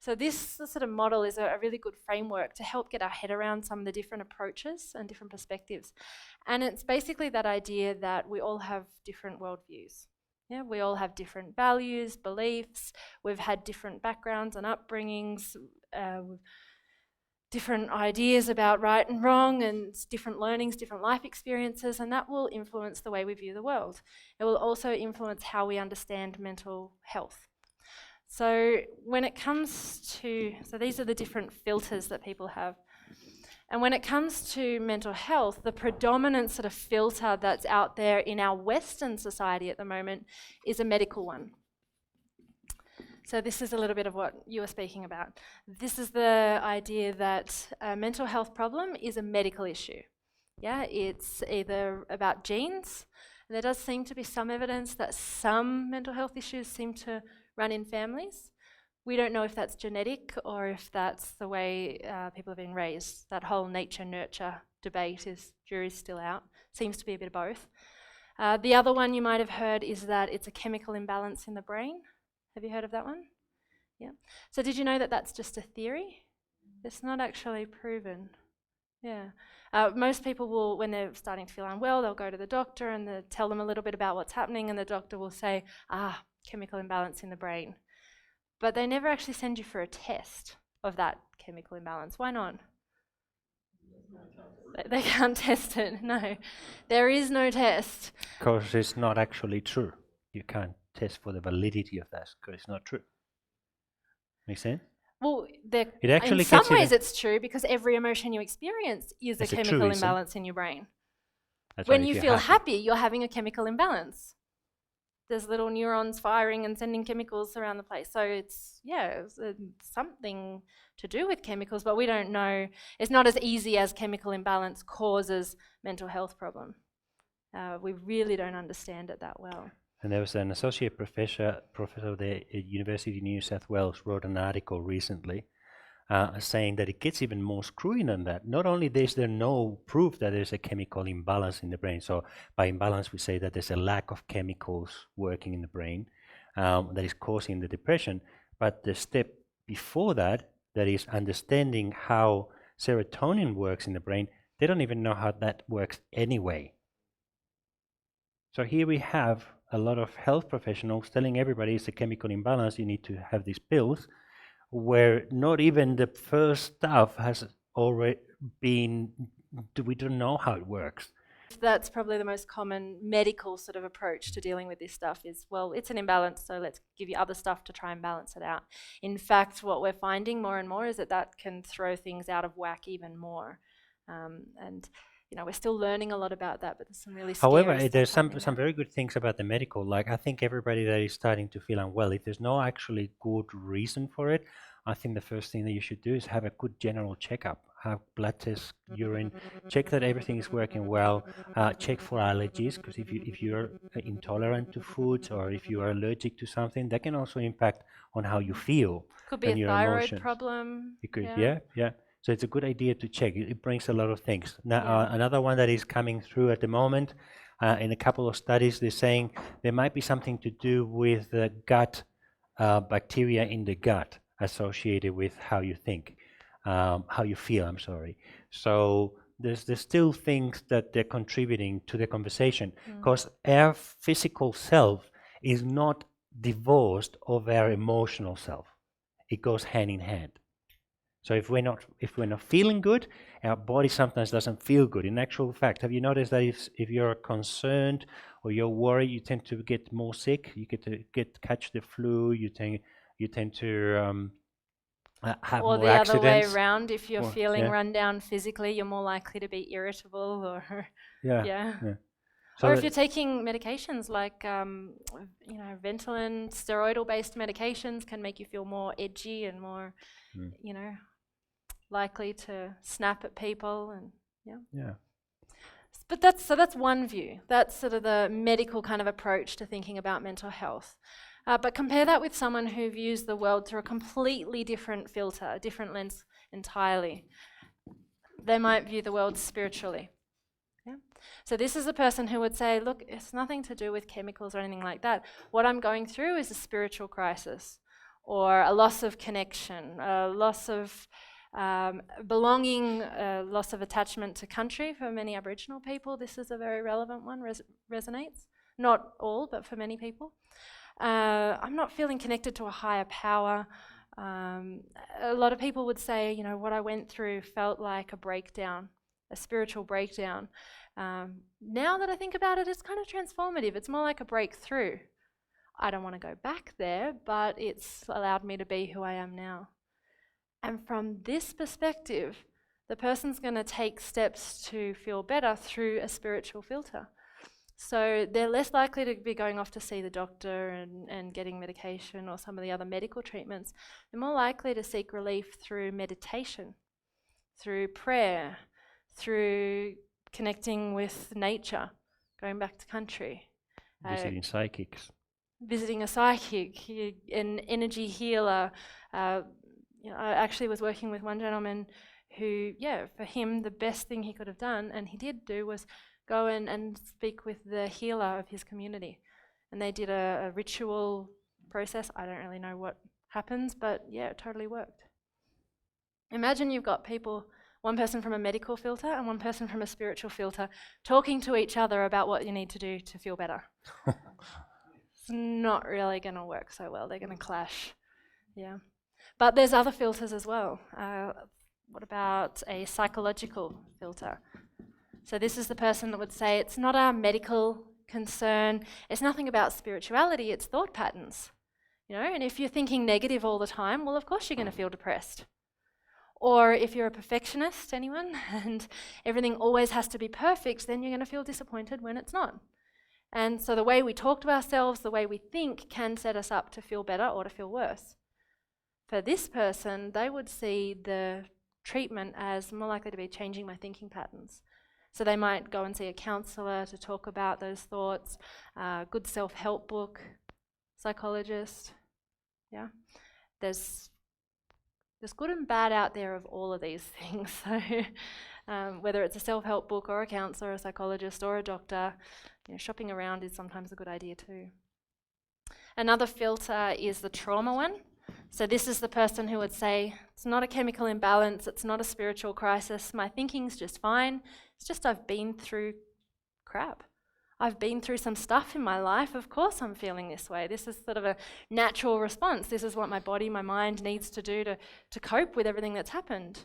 So this sort of model is a really good framework to help get our head around some of the different approaches and different perspectives. And it's basically that idea that we all have different worldviews. Yeah, we all have different values, beliefs, we've had different backgrounds and upbringings, different ideas about right and wrong, and different learnings, different life experiences, and that will influence the way we view the world. It will also influence how we understand mental health. So when it comes to, so these are the different filters that people have. And when it comes to mental health, the predominant sort of filter that's out there in our Western society at the moment is a medical one. So this is a little bit of what you were speaking about. This is the idea that a mental health problem is a medical issue. Yeah, it's either about genes. There does seem to be some evidence that some mental health issues seem to run in families. We don't know if that's genetic or if that's the way people have been raised. That whole nature-nurture debate jury's still out. Seems to be a bit of both. The other one you might have heard is that it's a chemical imbalance in the brain. Have you heard of that one? Yeah. So did you know that that's just a theory? It's not actually proven. Yeah. Most people will, when they're starting to feel unwell, they'll go to the doctor and they'll tell them a little bit about what's happening, and the doctor will say, chemical imbalance in the brain. But they never actually send you for a test of that chemical imbalance. Why not? They can't test it, no. There is no test. Because it's not actually true. You can't test for the validity of that because it's not true. Make sense? Well, in some ways it's true, because every emotion you experience is a chemical imbalance in your brain. When you feel happy, you're having a chemical imbalance. There's little neurons firing and sending chemicals around the place. So it's something to do with chemicals, but we don't know. It's not as easy as chemical imbalance causes mental health problem. We really don't understand it that well. And there was an associate professor at the University of New South Wales wrote an article recently saying that it gets even more screwy than that. Not only is there no proof that there's a chemical imbalance in the brain, so by imbalance we say that there's a lack of chemicals working in the brain that is causing the depression, but the step before that, that is understanding how serotonin works in the brain, they don't even know how that works anyway. So here we have a lot of health professionals telling everybody it's a chemical imbalance, you need to have these pills, where not even the first stuff has already been, we don't know how it works. That's probably the most common medical sort of approach to dealing with this stuff is, well, it's an imbalance, so let's give you other stuff to try and balance it out. In fact, what we're finding more and more is that can throw things out of whack even more. And we're still learning a lot about that, but there's some really scary stuff. However, there's some very good things about the medical. Like, I think everybody that is starting to feel unwell, if there's no actually good reason for it, I think the first thing that you should do is have a good general checkup. Have blood tests, urine, check that everything is working well, check for allergies, because if you're intolerant to foods or if you are allergic to something, that can also impact on how you feel. Could be a thyroid problem. It could, yeah. So it's a good idea to check. It brings a lot of things. Now, another one that is coming through at the moment, in a couple of studies, they're saying there might be something to do with the gut bacteria in the gut associated with how you think, how you feel, I'm sorry. So there's still things that they're contributing to the conversation, because our physical self is not divorced of our emotional self. It goes hand in hand. So if we're not feeling good, our body sometimes doesn't feel good. In actual fact, have you noticed that if you're concerned or you're worried, you tend to get more sick? You catch the flu. You tend to have more accidents. Or the other way around. If you're feeling run down physically, you're more likely to be irritable. Or So or if you're taking medications like Ventolin, steroidal-based medications can make you feel more edgy and more, likely to snap at people, and But that's one view. That's sort of the medical kind of approach to thinking about mental health. But compare that with someone who views the world through a completely different filter, a different lens entirely. They might view the world spiritually. So this is a person who would say, look, it's nothing to do with chemicals or anything like that. What I'm going through is a spiritual crisis. or a loss of connection, a loss of belonging, loss of attachment to country. For many Aboriginal people, this is a very relevant one, resonates. Not all, but for many people. I'm not feeling connected to a higher power. A lot of people would say, you know, what I went through felt like a breakdown, a spiritual breakdown. Now that I think about it, it's kind of transformative. It's more like a breakthrough. I don't want to go back there, but it's allowed me to be who I am now. And from this perspective, the person's going to take steps to feel better through a spiritual filter. So they're less likely to be going off to see the doctor and getting medication or some of the other medical treatments. They're more likely to seek relief through meditation, through prayer, through connecting with nature, going back to country. Visiting psychics. Visiting a psychic, an energy healer. You know, I actually was working with one gentleman who, for him, the best thing he could have done, and he did do, was go and speak with the healer of his community. And they did a ritual process. I don't really know what happens, but it totally worked. Imagine you've got people, one person from a medical filter and one person from a spiritual filter, talking to each other about what you need to do to feel better. It's not really going to work so well. They're going to clash. Yeah. But there's other filters as well. What about a psychological filter? So this is the person that would say it's not a medical concern. It's nothing about spirituality. It's thought patterns. You know, and if you're thinking negative all the time, well, of course you're going to feel depressed. Or if you're a perfectionist, anyone, and everything always has to be perfect, then you're going to feel disappointed when it's not. And so the way we talk to ourselves, the way we think, can set us up to feel better or to feel worse. For this person, they would see the treatment as more likely to be changing my thinking patterns. So they might go and see a counsellor to talk about those thoughts, good self-help book, psychologist. Yeah, there's good and bad out there of all of these things. So whether it's a self-help book or a counsellor, a psychologist or a doctor, shopping around is sometimes a good idea too. Another filter is the trauma one. So this is the person who would say, it's not a chemical imbalance, it's not a spiritual crisis, my thinking's just fine, it's just I've been through crap. I've been through some stuff in my life, of course I'm feeling this way. This is sort of a natural response. This is what my body, my mind needs to do to cope with everything that's happened.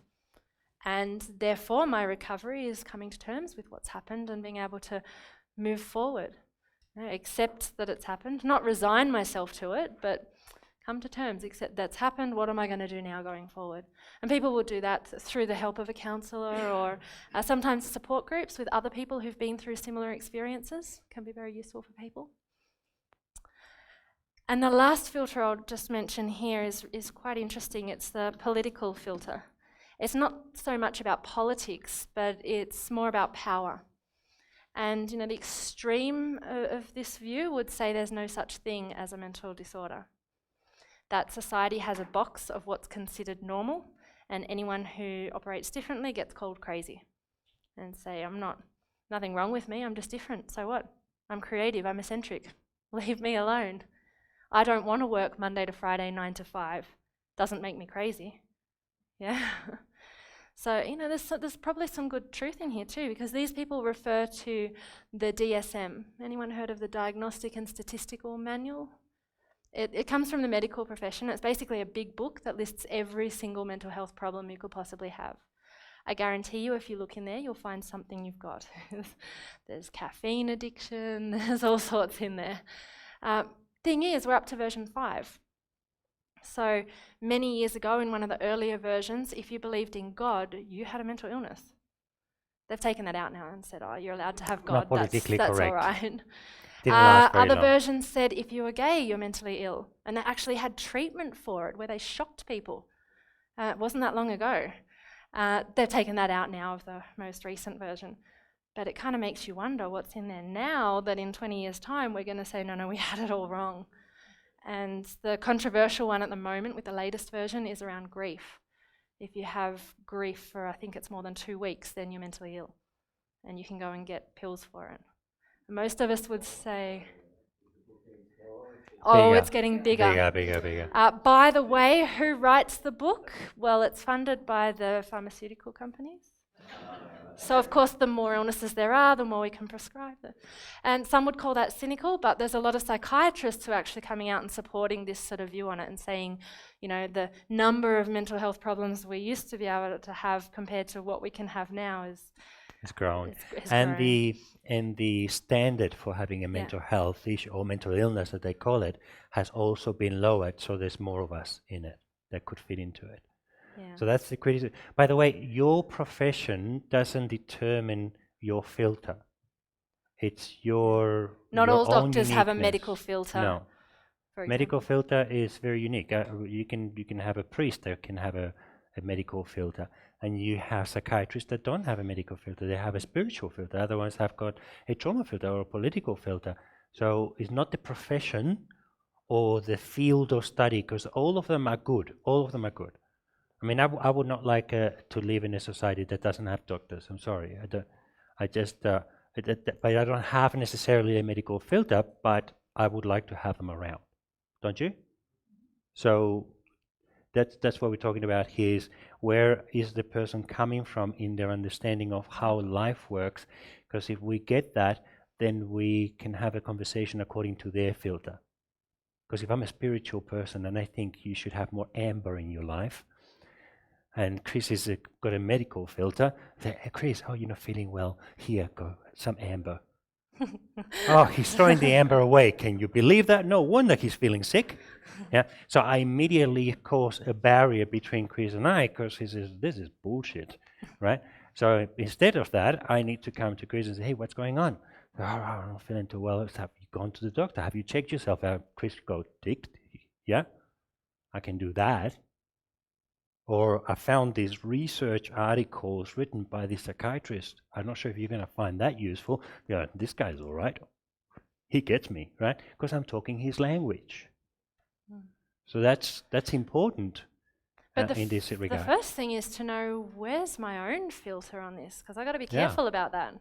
And therefore my recovery is coming to terms with what's happened and being able to move forward. Accept that it's happened, not resign myself to it, but come to terms, accept that's happened, what am I going to do now going forward? And people will do that through the help of a counsellor or sometimes support groups with other people who've been through similar experiences. Can be very useful for people. And the last filter I'll just mention here is quite interesting. It's the political filter. It's not so much about politics, but it's more about power. And the extreme of this view would say there's no such thing as a mental disorder. That society has a box of what's considered normal, and anyone who operates differently gets called crazy. And say, nothing wrong with me, I'm just different, so what? I'm creative, I'm eccentric, leave me alone. I don't want to work Monday to Friday, 9 to 5. Doesn't make me crazy. Yeah. So, there's probably some good truth in here too, because these people refer to the DSM. Anyone heard of the Diagnostic and Statistical Manual? It comes from the medical profession. It's basically a big book that lists every single mental health problem you could possibly have. I guarantee you, if you look in there, you'll find something you've got. There's caffeine addiction, there's all sorts in there. Thing is, we're up to version 5. So many years ago, in one of the earlier versions, if you believed in God, you had a mental illness. They've taken that out now and said, you're allowed to have God, Not politically that's correct. all right. Other versions said if you were gay, you're mentally ill. And they actually had treatment for it where they shocked people. It wasn't that long ago. They've taken that out now of the most recent version. But it kind of makes you wonder what's in there now that in 20 years' time we're going to say, no, we had it all wrong. And the controversial one at the moment with the latest version is around grief. If you have grief for, I think it's more than 2 weeks, then you're mentally ill. And you can go and get pills for it. Most of us would say, Oh, it's getting bigger. Bigger. By the way, who writes the book? Well, it's funded by the pharmaceutical companies. So, of course, the more illnesses there are, the more we can prescribe them. And some would call that cynical, but there's a lot of psychiatrists who are actually coming out and supporting this sort of view on it and saying, you know, the number of mental health problems we used to be able to have compared to what we can have now It's grown. is And growing. the standard for having a mental health issue or mental illness, as they call it, has also been lowered, so there's more of us in it that could fit into it. Yeah. So that's the criticism. By the way, your profession doesn't determine your filter. It's your Not your all own doctors have a uniqueness. medical filter. No, For medical example. filter is very unique. You can have a priest that can have a medical filter, and you have psychiatrists that don't have a medical filter. They have a spiritual filter. Other ones have got a trauma filter or a political filter. So it's not the profession or the field of study, because all of them are good. All of them are good. I mean, I would not like to live in a society that doesn't have doctors. I'm sorry. But I don't have necessarily a medical filter, but I would like to have them around. Don't you? So that's what we're talking about here, is where is the person coming from in their understanding of how life works? Because if we get that, then we can have a conversation according to their filter. Because if I'm a spiritual person and I think you should have more amber in your life, and Chris has got a medical filter, say, hey, Chris, oh, you're not feeling well. Here, go, some amber. Oh, he's throwing the amber away. Can you believe that? No wonder he's feeling sick. Yeah. So I immediately cause a barrier between Chris and I, because he says, this is bullshit, right? So instead of that, I need to come to Chris and say, hey, what's going on? Oh, I'm not feeling too well. Have you gone to the doctor? Have you checked yourself out? Chris go, ticked. Yeah, I can do that. Or I found these research articles written by the psychiatrist. I'm not sure if you're going to find that useful. Yeah, this guy's all right. He gets me, right? Because I'm talking his language. So that's important in this regard. The first thing is to know, where's my own filter on this? Because I've got to be careful about that.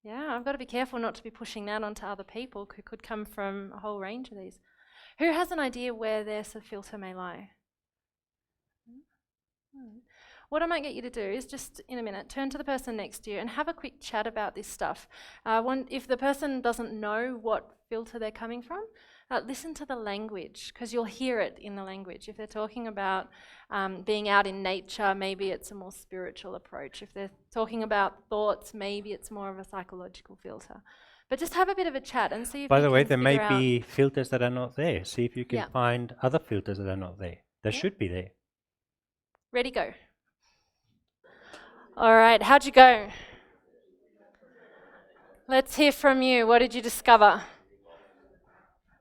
Yeah, I've got to be careful not to be pushing that onto other people who could come from a whole range of these. Who has an idea where their filter may lie? What I might get you to do is just in a minute turn to the person next to you and have a quick chat about this stuff. If the person doesn't know what filter they're coming from, listen to the language, because you'll hear it in the language. If they're talking about being out in nature, maybe it's a more spiritual approach. If they're talking about thoughts, maybe it's more of a psychological filter. But just have a bit of a chat and see if By you the can way, there may figure be filters that are not there. See if you can find other filters that are not there. They should be there. Ready, go. All right, how'd you go? Let's hear from you. What did you discover?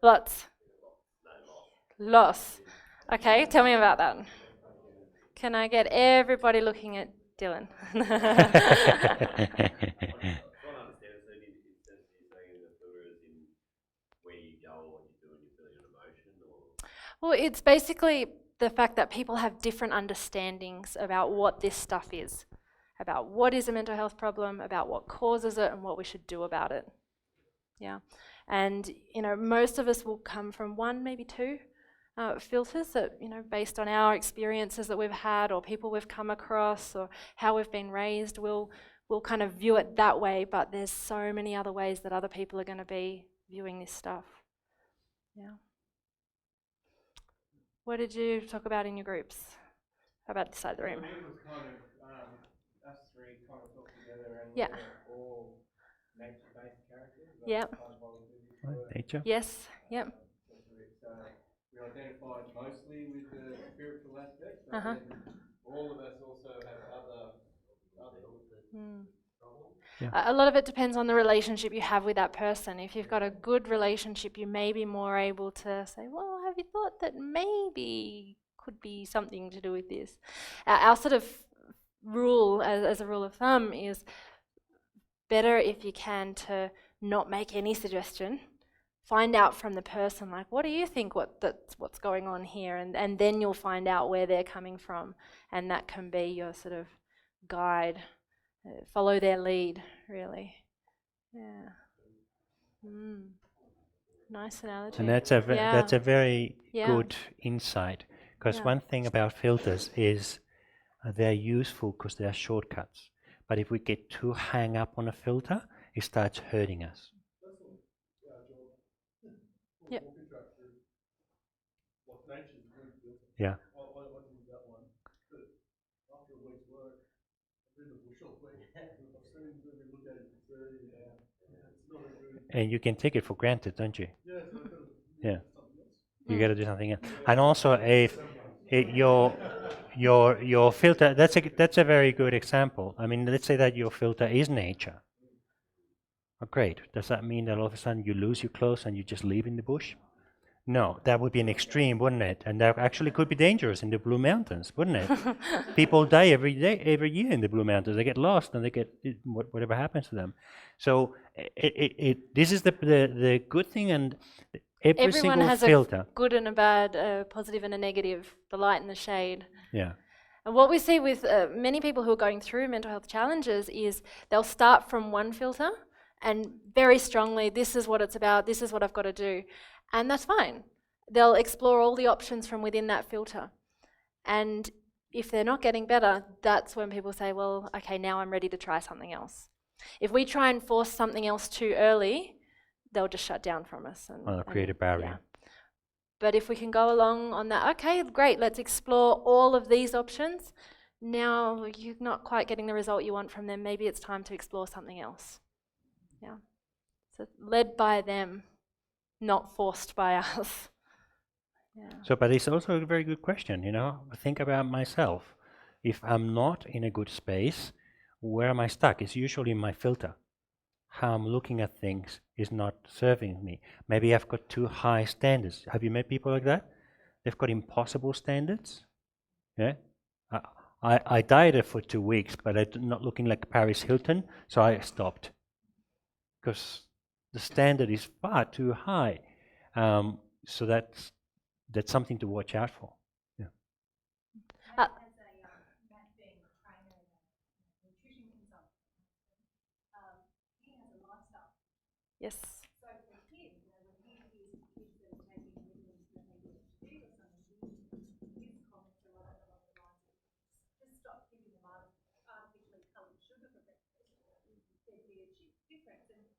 Lots. Okay, tell me about that. Can I get everybody looking at Dylan? Well, it's basically the fact that people have different understandings about what this stuff is, about what is a mental health problem, about what causes it, and what we should do about it. Yeah, and most of us will come from one, maybe two filters that based on our experiences that we've had, or people we've come across, or how we've been raised. We'll kind of view it that way, but there's so many other ways that other people are going to be viewing this stuff. Yeah. What did you talk about in your groups? How about this side of the room? It was kind of us three kind of talked together, and we were all nature-based characters. Yep. Nature? Yes. Yep. We identified mostly with the spiritual aspect, but then all of us also have other problems. A lot of it depends on the relationship you have with that person. If you've got a good relationship, you may be more able to say, well, have you thought that maybe could be something to do with this? Our sort of rule, as a rule of thumb, is better if you can to not make any suggestion. Find out from the person, like, what do you think what's going on here? And then you'll find out where they're coming from. And that can be your sort of guide. Follow their lead, really. Yeah. Nice analogy. And that's a very good insight. Because one thing about filters is they're useful because they are shortcuts. But if we get too hung up on a filter, it starts hurting us. That's all our job. Yep. Walking track through what nature's good filter. Yeah. I use that one. But after a week's work, I'm in the bush all week. I've seen when we look at it, it's not a good. And you can take it for granted, don't you? Yeah, so I've got to Yeah. do something else. You got to do something else. And also, if your filter, that's a very good example. I mean, let's say that your filter is nature. Oh, great. Does that mean that all of a sudden you lose your clothes and you just live in the bush? No, that would be an extreme, wouldn't it? And that actually could be dangerous in the Blue Mountains, wouldn't it? People die every year in the Blue Mountains. They get lost and they get whatever happens to them. So this is the good thing, and every Everyone single has filter. a good and a bad, a positive and a negative, the light and the shade. Yeah. And what we see with many people who are going through mental health challenges is they'll start from one filter and very strongly, this is what it's about, this is what I've got to do. And that's fine. They'll explore all the options from within that filter. And if they're not getting better, that's when people say, well, okay, now I'm ready to try something else. If we try and force something else too early, they'll just shut down from us. And create a barrier. Yeah. But if we can go along on that, okay, great, let's explore all of these options. Now you're not quite getting the result you want from them. Maybe it's time to explore something else. Yeah. So led by them, not forced by us. Yeah. So, but it's also a very good question, Think about myself. If I'm not in a good space, where am I stuck? It's usually my filter. How I'm looking at things is not serving me. Maybe I've got too high standards. Have you met people like that? They've got impossible standards. Yeah. I dieted for 2 weeks, but I'm not looking like Paris Hilton, so I stopped because the standard is far too high. So that's something to watch out for. Yeah. Yes. So for him, when he hears kids that are taking vitamins that they need to eat or something, his comments are along the lines of, just stop giving them artificially coloured sugar for breakfast. There'd be a difference.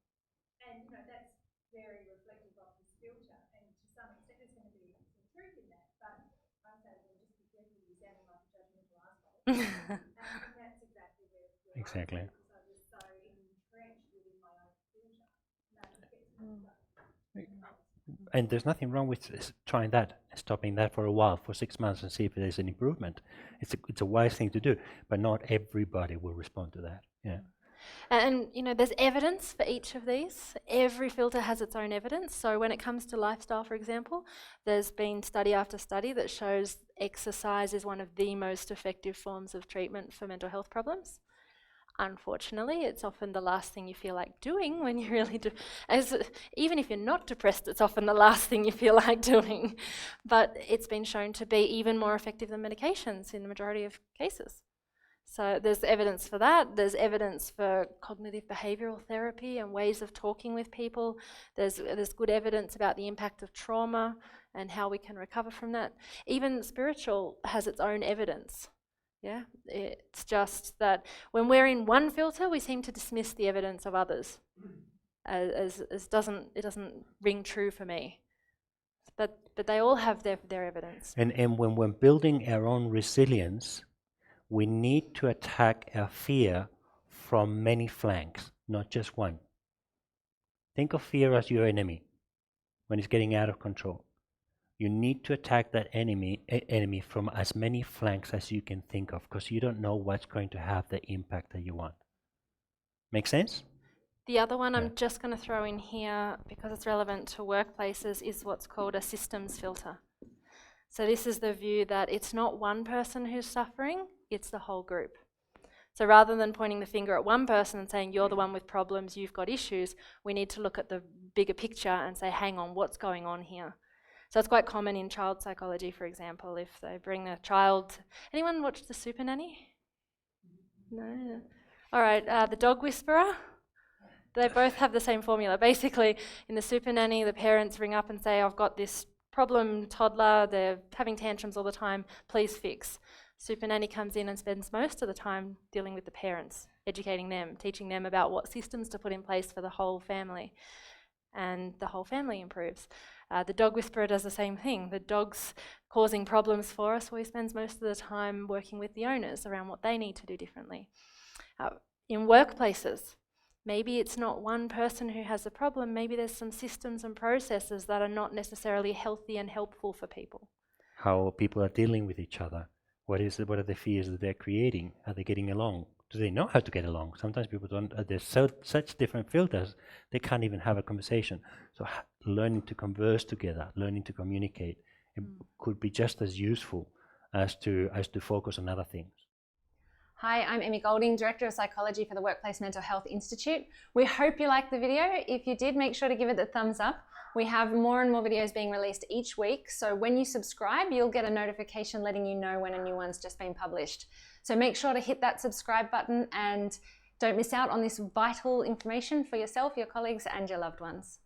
And that's very reflective of his filter. And to some extent, there's going to be some truth in that. But I say, well, just be careful, you're sounding like a judgmental asshole. And that's exactly where Exactly. because I was so entrenched within my own filter. And there's nothing wrong with trying that, stopping that for a while, for 6 months, and see if there's an improvement. It's a wise thing to do, but not everybody will respond to that. Yeah. And there's evidence for each of these. Every filter has its own evidence. So when it comes to lifestyle, for example, there's been study after study that shows exercise is one of the most effective forms of treatment for mental health problems. Unfortunately, it's often the last thing you feel like doing when you really do. Even if you're not depressed, it's often the last thing you feel like doing. But it's been shown to be even more effective than medications in the majority of cases. So there's evidence for that. There's evidence for cognitive behavioural therapy and ways of talking with people. There's good evidence about the impact of trauma and how we can recover from that. Even spiritual has its own evidence. Yeah, it's just that when we're in one filter, we seem to dismiss the evidence of others, as it doesn't ring true for me. But they all have their evidence. And when we're building our own resilience, we need to attack our fear from many flanks, not just one. Think of fear as your enemy when it's getting out of control. You need to attack that enemy from as many flanks as you can think of, because you don't know what's going to have the impact that you want. Make sense? The other one I'm just going to throw in here, because it's relevant to workplaces, is what's called a systems filter. So this is the view that it's not one person who's suffering, it's the whole group. So rather than pointing the finger at one person and saying, you're the one with problems, you've got issues, we need to look at the bigger picture and say, hang on, what's going on here? So it's quite common in child psychology, for example, if they bring a child... Anyone watch The Super Nanny? No? All right, The Dog Whisperer? They both have the same formula. Basically, in the super nanny, the parents ring up and say, I've got this problem toddler, they're having tantrums all the time, please fix. Super nanny comes in and spends most of the time dealing with the parents, educating them, teaching them about what systems to put in place for the whole family. And the whole family improves. The dog whisperer does the same thing. The dog's causing problems for us, well, he spends most of the time working with the owners around what they need to do differently. In workplaces, maybe it's not one person who has a problem, maybe there's some systems and processes that are not necessarily healthy and helpful for people. How people are dealing with each other. What are the fears that they're creating? Are they getting along? Do they know how to get along? Sometimes people don't. There's such different filters, they can't even have a conversation. So learning to converse together, learning to communicate, it could be just as useful as to focus on other things. Hi, I'm Emmy Golding, Director of Psychology for the Workplace Mental Health Institute. We hope you liked the video. If you did, make sure to give it the thumbs up. We have more and more videos being released each week, so when you subscribe, you'll get a notification letting you know when a new one's just been published. So make sure to hit that subscribe button and don't miss out on this vital information for yourself, your colleagues, and your loved ones.